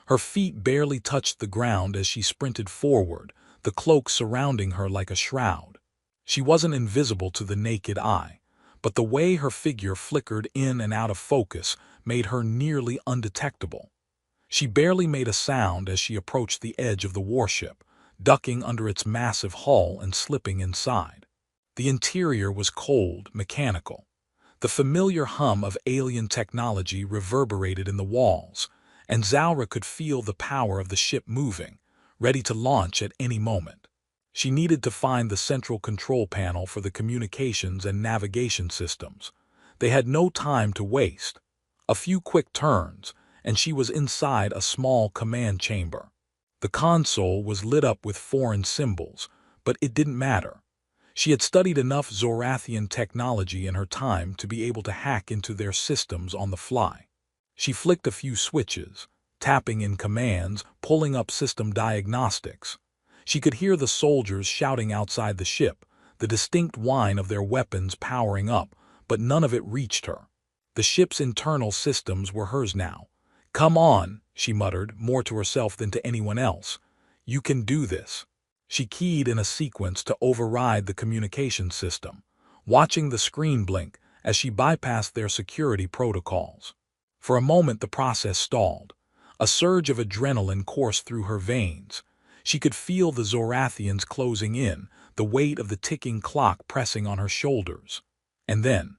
Her feet barely touched the ground as she sprinted forward, the cloak surrounding her like a shroud. She wasn't invisible to the naked eye, but the way her figure flickered in and out of focus made her nearly undetectable. She barely made a sound as she approached the edge of the warship, ducking under its massive hull and slipping inside. The interior was cold, mechanical. The familiar hum of alien technology reverberated in the walls, and Zalra could feel the power of the ship moving, ready to launch at any moment. She needed to find the central control panel for the communications and navigation systems. They had no time to waste. A few quick turns, and she was inside a small command chamber. The console was lit up with foreign symbols, but it didn't matter. She had studied enough Zorathian technology in her time to be able to hack into their systems on the fly. She flicked a few switches, tapping in commands, pulling up system diagnostics. She could hear the soldiers shouting outside the ship, the distinct whine of their weapons powering up, but none of it reached her. The ship's internal systems were hers now. "Come on," she muttered, more to herself than to anyone else. "You can do this." She keyed in a sequence to override the communication system, watching the screen blink as she bypassed their security protocols. For a moment the process stalled. A surge of adrenaline coursed through her veins. She could feel the Zorathians closing in, the weight of the ticking clock pressing on her shoulders. And then,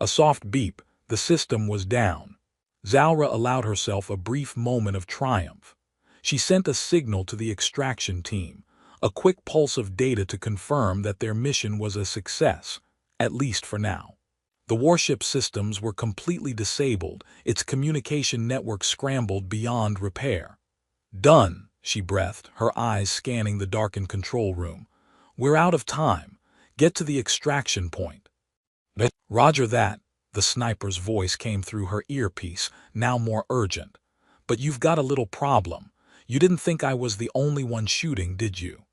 a soft beep, the system was down. Zalra allowed herself a brief moment of triumph. She sent a signal to the extraction team, a quick pulse of data to confirm that their mission was a success, at least for now. The warship systems were completely disabled, its communication network scrambled beyond repair. "Done," she breathed, her eyes scanning the darkened control room. "We're out of time. Get to the extraction point." "Roger that," the sniper's voice came through her earpiece, now more urgent. "But you've got a little problem. You didn't think I was the only one shooting, did you?"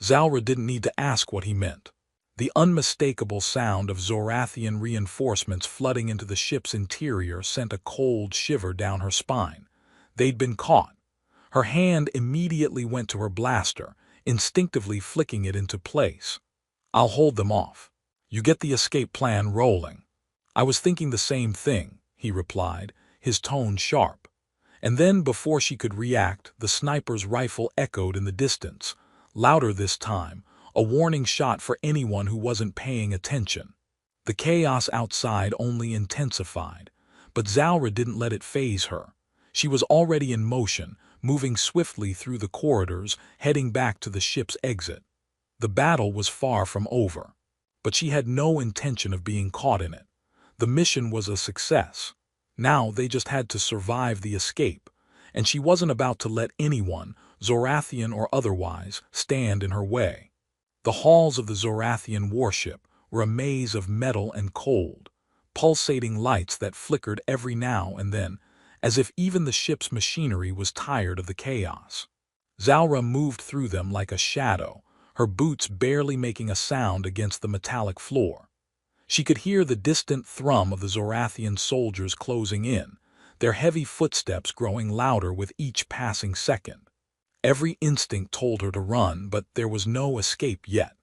Zalra didn't need to ask what he meant. The unmistakable sound of Zorathian reinforcements flooding into the ship's interior sent a cold shiver down her spine. They'd been caught. Her hand immediately went to her blaster, instinctively flicking it into place. "I'll hold them off. You get the escape plan rolling." "I was thinking the same thing," he replied, his tone sharp. And then, before she could react, the sniper's rifle echoed in the distance, louder this time, a warning shot for anyone who wasn't paying attention. The chaos outside only intensified, but Zalra didn't let it faze her. She was already in motion, moving swiftly through the corridors, heading back to the ship's exit. The battle was far from over, but she had no intention of being caught in it. The mission was a success. Now they just had to survive the escape, and she wasn't about to let anyone, Zorathian or otherwise, stand in her way. The halls of the Zorathian warship were a maze of metal and cold, pulsating lights that flickered every now and then, as if even the ship's machinery was tired of the chaos. Zalra moved through them like a shadow, her boots barely making a sound against the metallic floor. She could hear the distant thrum of the Zorathian soldiers closing in, their heavy footsteps growing louder with each passing second. Every instinct told her to run, but there was no escape yet.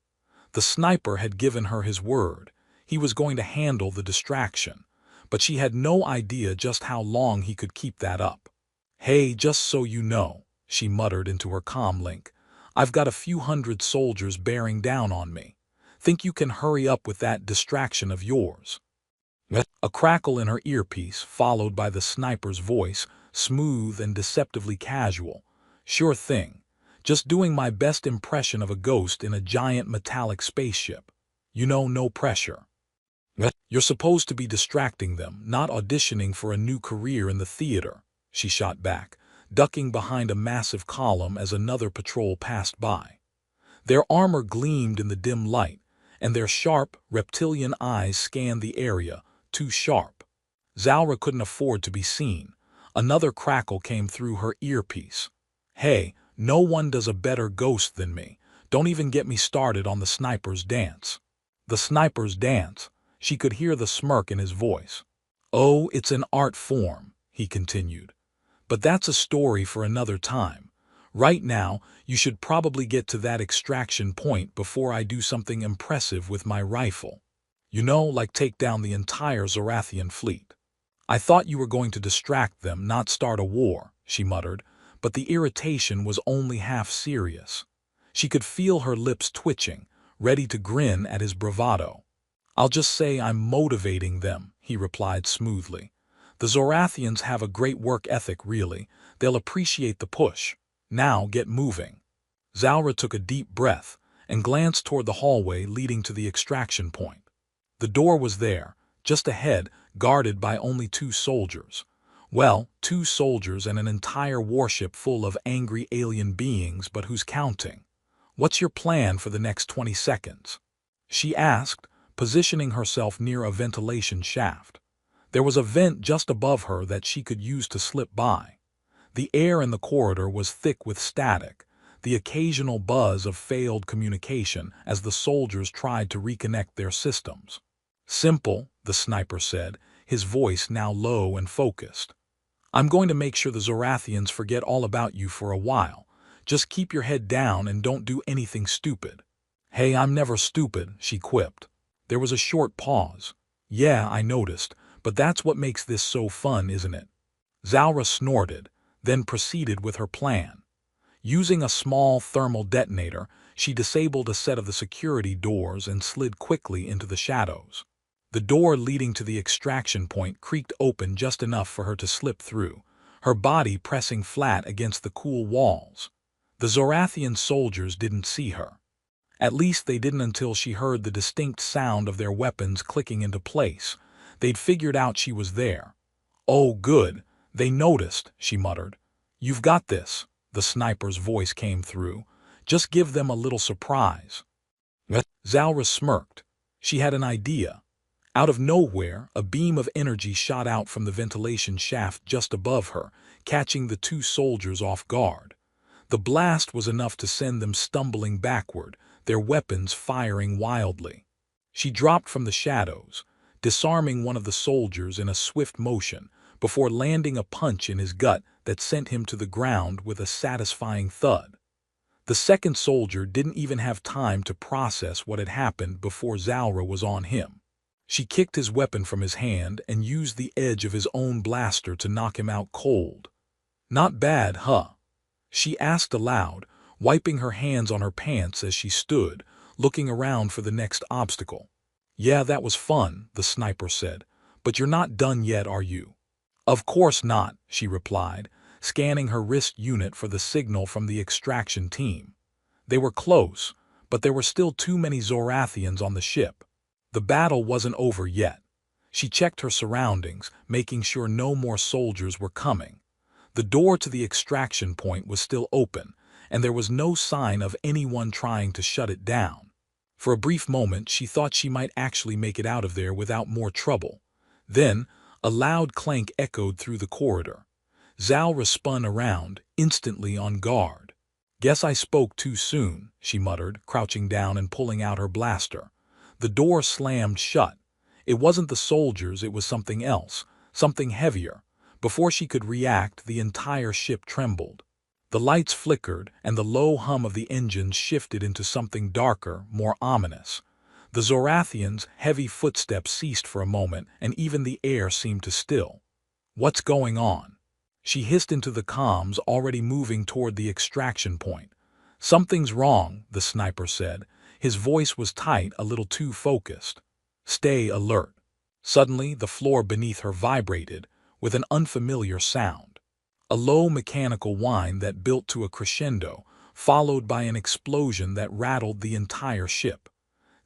The sniper had given her his word. He was going to handle the distraction, but she had no idea just how long he could keep that up. "Hey, just so you know," she muttered into her comm link, "I've got a few hundred soldiers bearing down on me. Think you can hurry up with that distraction of yours?" A crackle in her earpiece, followed by the sniper's voice, smooth and deceptively casual. "Sure thing. Just doing my best impression of a ghost in a giant metallic spaceship. You know, no pressure." "You're supposed to be distracting them, not auditioning for a new career in the theater," she shot back, ducking behind a massive column as another patrol passed by. Their armor gleamed in the dim light, and their sharp, reptilian eyes scanned the area, too sharp. Zalra couldn't afford to be seen. Another crackle came through her earpiece. "Hey, no one does a better ghost than me. Don't even get me started on the sniper's dance." The sniper's dance. She could hear the smirk in his voice. "Oh, it's an art form," he continued. "But that's a story for another time. Right now, you should probably get to that extraction point before I do something impressive with my rifle. You know, like take down the entire Zorathian fleet." "I thought you were going to distract them, not start a war," she muttered, but the irritation was only half serious. She could feel her lips twitching, ready to grin at his bravado. "I'll just say I'm motivating them," he replied smoothly. "The Zorathians have a great work ethic, really. They'll appreciate the push. Now get moving." Zalra took a deep breath and glanced toward the hallway leading to the extraction point. The door was there, just ahead, guarded by only 2 soldiers. Well, 2 soldiers and an entire warship full of angry alien beings, but who's counting? "What's your plan for the next 20 seconds?" she asked, positioning herself near a ventilation shaft. There was a vent just above her that she could use to slip by. The air in the corridor was thick with static, the occasional buzz of failed communication as the soldiers tried to reconnect their systems. "Simple," the sniper said, his voice now low and focused. "I'm going to make sure the Zorathians forget all about you for a while. Just keep your head down and don't do anything stupid." "Hey, I'm never stupid," she quipped. There was a short pause. "Yeah, I noticed, but that's what makes this so fun, isn't it?" Zalra snorted, then proceeded with her plan. Using a small thermal detonator, she disabled a set of the security doors and slid quickly into the shadows. The door leading to the extraction point creaked open just enough for her to slip through, her body pressing flat against the cool walls. The Zorathian soldiers didn't see her. At least they didn't until she heard the distinct sound of their weapons clicking into place. They'd figured out she was there. "Oh, good. They noticed," she muttered. "You've got this," the sniper's voice came through. "Just give them a little surprise." Zalra smirked. She had an idea. Out of nowhere, a beam of energy shot out from the ventilation shaft just above her, catching the 2 soldiers off guard. The blast was enough to send them stumbling backward, their weapons firing wildly. She dropped from the shadows, disarming one of the soldiers in a swift motion, before landing a punch in his gut that sent him to the ground with a satisfying thud. The second soldier didn't even have time to process what had happened before Zalra was on him. She kicked his weapon from his hand and used the edge of his own blaster to knock him out cold. "Not bad, huh?" she asked aloud, wiping her hands on her pants as she stood, looking around for the next obstacle. "Yeah, that was fun," the sniper said, "but you're not done yet, are you?" "Of course not," she replied, scanning her wrist unit for the signal from the extraction team. They were close, but there were still too many Zorathians on the ship. The battle wasn't over yet. She checked her surroundings, making sure no more soldiers were coming. The door to the extraction point was still open, and there was no sign of anyone trying to shut it down. For a brief moment, she thought she might actually make it out of there without more trouble. Then, a loud clank echoed through the corridor. Zalra spun around, instantly on guard. "Guess I spoke too soon," she muttered, crouching down and pulling out her blaster. The door slammed shut. It wasn't the soldiers, it was something else, something heavier. Before she could react, the entire ship trembled. The lights flickered, and the low hum of the engines shifted into something darker, more ominous. The Zorathians' heavy footsteps ceased for a moment, and even the air seemed to still. "What's going on?" She hissed into the comms, already moving toward the extraction point. "Something's wrong," the sniper said. His voice was tight, a little too focused. "Stay alert." Suddenly, the floor beneath her vibrated, with an unfamiliar sound. A low mechanical whine that built to a crescendo, followed by an explosion that rattled the entire ship.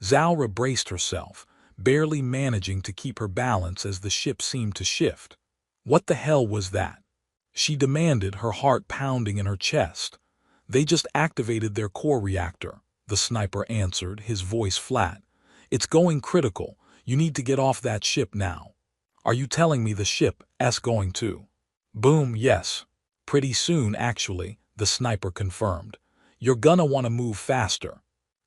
Zalra braced herself, barely managing to keep her balance as the ship seemed to shift. "What the hell was that?" she demanded, her heart pounding in her chest. "They just activated their core reactor," the sniper answered, his voice flat. "It's going critical. You need to get off that ship now." "Are you telling me the ship's going to?" "Boom, yes. Pretty soon, actually," the sniper confirmed. "You're gonna want to move faster."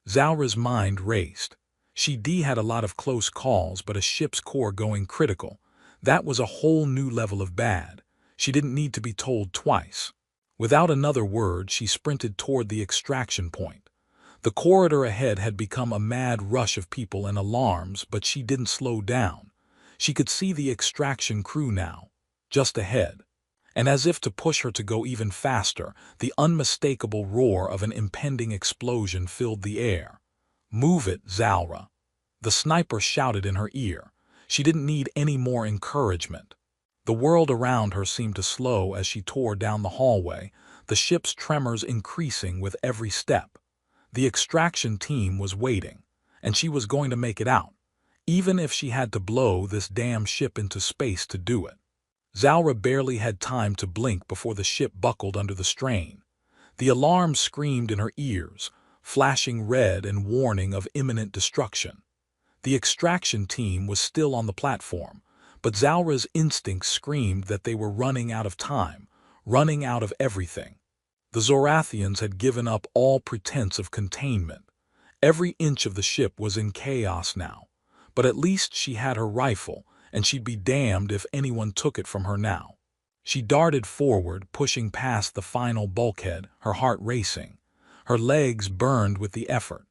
Zalra's mind raced. She'd had a lot of close calls, but a ship's core going critical. That was a whole new level of bad. She didn't need to be told twice. Without another word, she sprinted toward the extraction point. The corridor ahead had become a mad rush of people and alarms, but she didn't slow down. She could see the extraction crew now, just ahead. And as if to push her to go even faster, the unmistakable roar of an impending explosion filled the air. "Move it, Zalra," the sniper shouted in her ear. She didn't need any more encouragement. The world around her seemed to slow as she tore down the hallway, the ship's tremors increasing with every step. The extraction team was waiting, and she was going to make it out, even if she had to blow this damn ship into space to do it. Zalra barely had time to blink before the ship buckled under the strain. The alarm screamed in her ears, flashing red and warning of imminent destruction. The extraction team was still on the platform, but Zalra's instincts screamed that they were running out of time, running out of everything. The Zorathians had given up all pretense of containment. Every inch of the ship was in chaos now. But at least she had her rifle, and she'd be damned if anyone took it from her now. She darted forward, pushing past the final bulkhead, her heart racing. Her legs burned with the effort.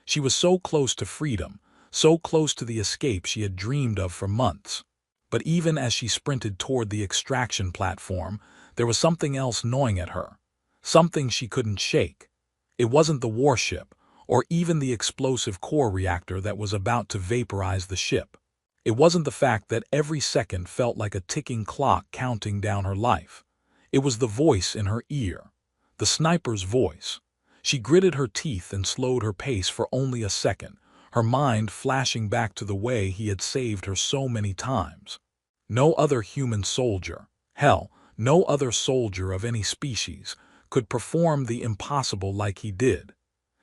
She was so close to freedom, so close to the escape she had dreamed of for months. But even as she sprinted toward the extraction platform, there was something else gnawing at her. Something she couldn't shake. It wasn't the warship, or even the explosive core reactor that was about to vaporize the ship. It wasn't the fact that every second felt like a ticking clock counting down her life. It was the voice in her ear. The sniper's voice. She gritted her teeth and slowed her pace for only a second, her mind flashing back to the way he had saved her so many times. No other human soldier, hell, no other soldier of any species, could perform the impossible like he did.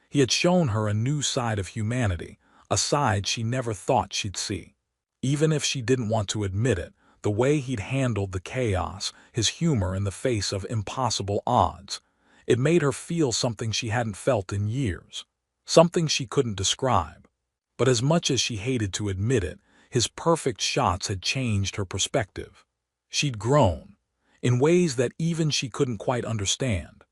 He had shown her a new side of humanity, a side she never thought she'd see. Even if she didn't want to admit it, the way he'd handled the chaos, his humor in the face of impossible odds, it made her feel something she hadn't felt in years, something she couldn't describe. But as much as she hated to admit it, his perfect shots had changed her perspective. She'd grown, in ways that even she couldn't quite understand.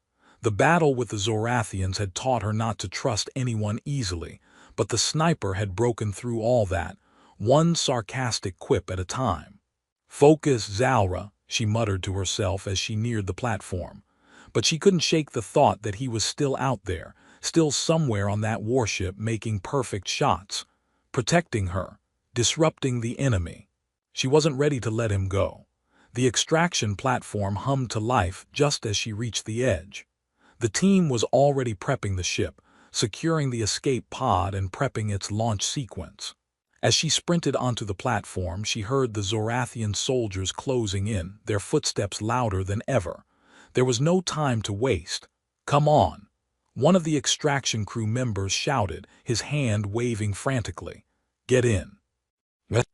The battle with the Zorathians had taught her not to trust anyone easily, but the sniper had broken through all that, one sarcastic quip at a time. "Focus, Zalra," she muttered to herself as she neared the platform. But she couldn't shake the thought that he was still out there, still somewhere on that warship making perfect shots, protecting her, disrupting the enemy. She wasn't ready to let him go. The extraction platform hummed to life just as she reached the edge. The team was already prepping the ship, securing the escape pod and prepping its launch sequence. As she sprinted onto the platform, she heard the Zorathian soldiers closing in, their footsteps louder than ever. There was no time to waste. "Come on!" One of the extraction crew members shouted, his hand waving frantically. "Get in."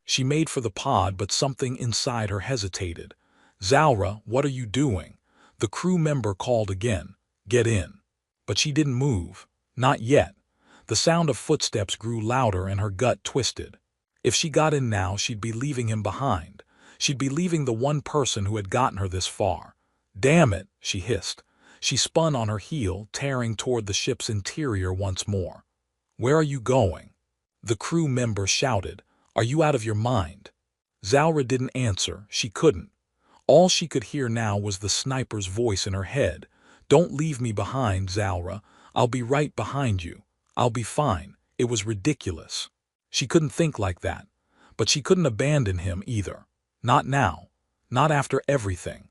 She made for the pod, but something inside her hesitated. "Zalra, what are you doing?" The crew member called again. "Get in." But she didn't move. Not yet. The sound of footsteps grew louder and her gut twisted. If she got in now, she'd be leaving him behind. She'd be leaving the one person who had gotten her this far. "Damn it," she hissed. She spun on her heel, tearing toward the ship's interior once more. "Where are you going?" The crew member shouted. "Are you out of your mind?" Zalra didn't answer. She couldn't. All she could hear now was the sniper's voice in her head. "Don't leave me behind, Zalra. I'll be right behind you. I'll be fine." It was ridiculous. She couldn't think like that. But she couldn't abandon him either. Not now. Not after everything.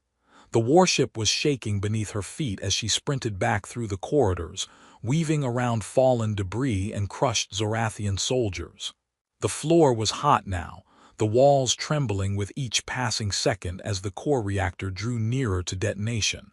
The warship was shaking beneath her feet as she sprinted back through the corridors, weaving around fallen debris and crushed Zorathian soldiers. The floor was hot now, the walls trembling with each passing second as the core reactor drew nearer to detonation.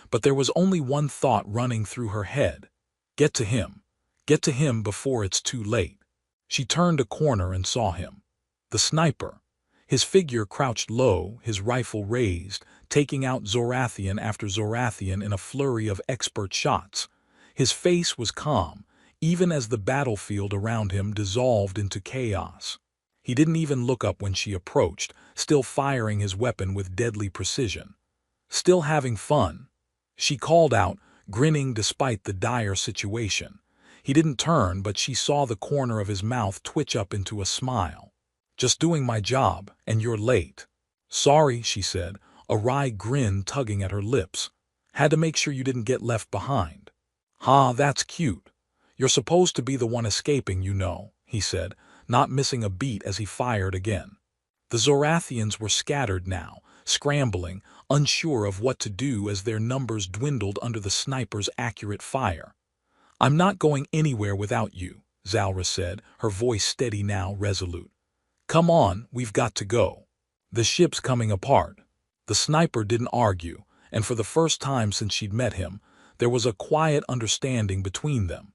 But there was only one thought running through her head. Get to him. Get to him before it's too late. She turned a corner and saw him. The sniper. His figure crouched low, his rifle raised, taking out Zorathian after Zorathian in a flurry of expert shots. His face was calm, even as the battlefield around him dissolved into chaos. He didn't even look up when she approached, still firing his weapon with deadly precision. "Still having fun?" She called out, grinning despite the dire situation. He didn't turn, but she saw the corner of his mouth twitch up into a smile. "Just doing my job, and you're late." "Sorry," she said, a wry grin tugging at her lips. "Had to make sure you didn't get left behind." "Ha, that's cute. You're supposed to be the one escaping, you know," he said, not missing a beat as he fired again. The Zorathians were scattered now, scrambling, unsure of what to do as their numbers dwindled under the sniper's accurate fire. "I'm not going anywhere without you," Zalra said, her voice steady now, resolute. "Come on, we've got to go. The ship's coming apart." The sniper didn't argue, and for the first time since she'd met him, there was a quiet understanding between them.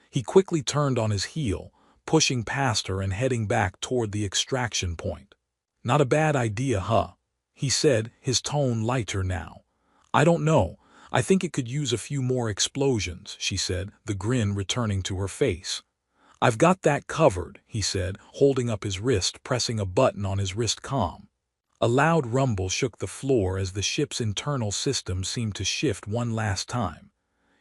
He quickly turned on his heel, pushing past her and heading back toward the extraction point. "Not a bad idea, huh?" he said, his tone lighter now. "I don't know. I think it could use a few more explosions," she said, the grin returning to her face. "I've got that covered," he said, holding up his wrist, pressing a button on his wrist comm. A loud rumble shook the floor as the ship's internal system seemed to shift one last time.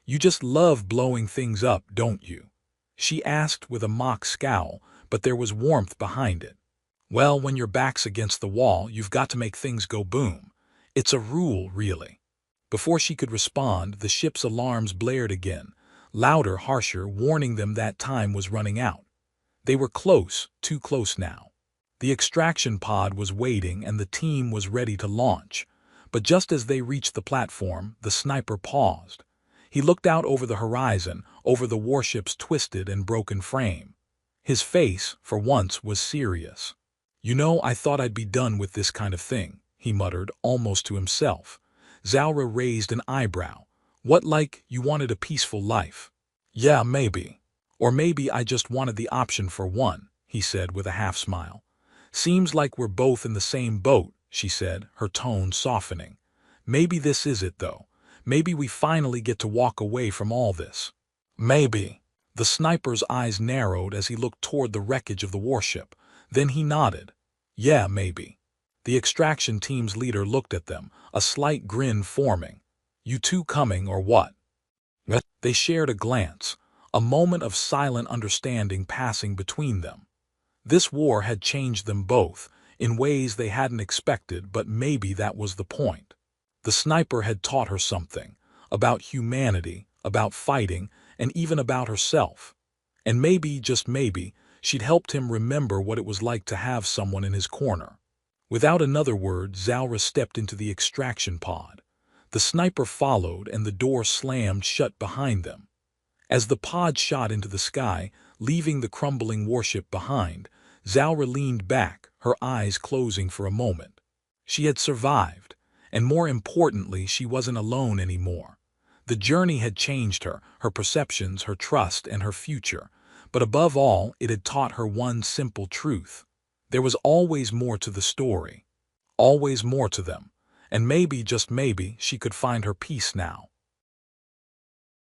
"You just love blowing things up, don't you?" she asked with a mock scowl, but there was warmth behind it. "Well, when your back's against the wall, you've got to make things go boom. It's a rule, really." Before she could respond, the ship's alarms blared again, louder, harsher, warning them that time was running out. They were close, too close now. The extraction pod was waiting and the team was ready to launch. But just as they reached the platform, the sniper paused. He looked out over the horizon, over the warship's twisted and broken frame. His face, for once, was serious. "You know, I thought I'd be done with this kind of thing," he muttered, almost to himself. Zalra raised an eyebrow. "What, like, you wanted a peaceful life?" "Yeah, maybe. Or maybe I just wanted the option for one," he said with a half-smile. "Seems like we're both in the same boat," she said, her tone softening. "Maybe this is it, though. Maybe we finally get to walk away from all this." "Maybe." The sniper's eyes narrowed as he looked toward the wreckage of the warship. Then he nodded. "Yeah, maybe." The extraction team's leader looked at them, a slight grin forming. "You two coming, or what?" They shared a glance, a moment of silent understanding passing between them. This war had changed them both, in ways they hadn't expected, but maybe that was the point. The sniper had taught her something, about humanity, about fighting, and even about herself. And maybe, just maybe, she'd helped him remember what it was like to have someone in his corner. Without another word, Zalra stepped into the extraction pod. The sniper followed, and the door slammed shut behind them. As the pod shot into the sky, leaving the crumbling warship behind, Zalra leaned back, her eyes closing for a moment. She had survived, and more importantly, she wasn't alone anymore. The journey had changed her, her perceptions, her trust, and her future. But above all, it had taught her one simple truth. There was always more to the story. Always more to them. And maybe, just maybe, she could find her peace now.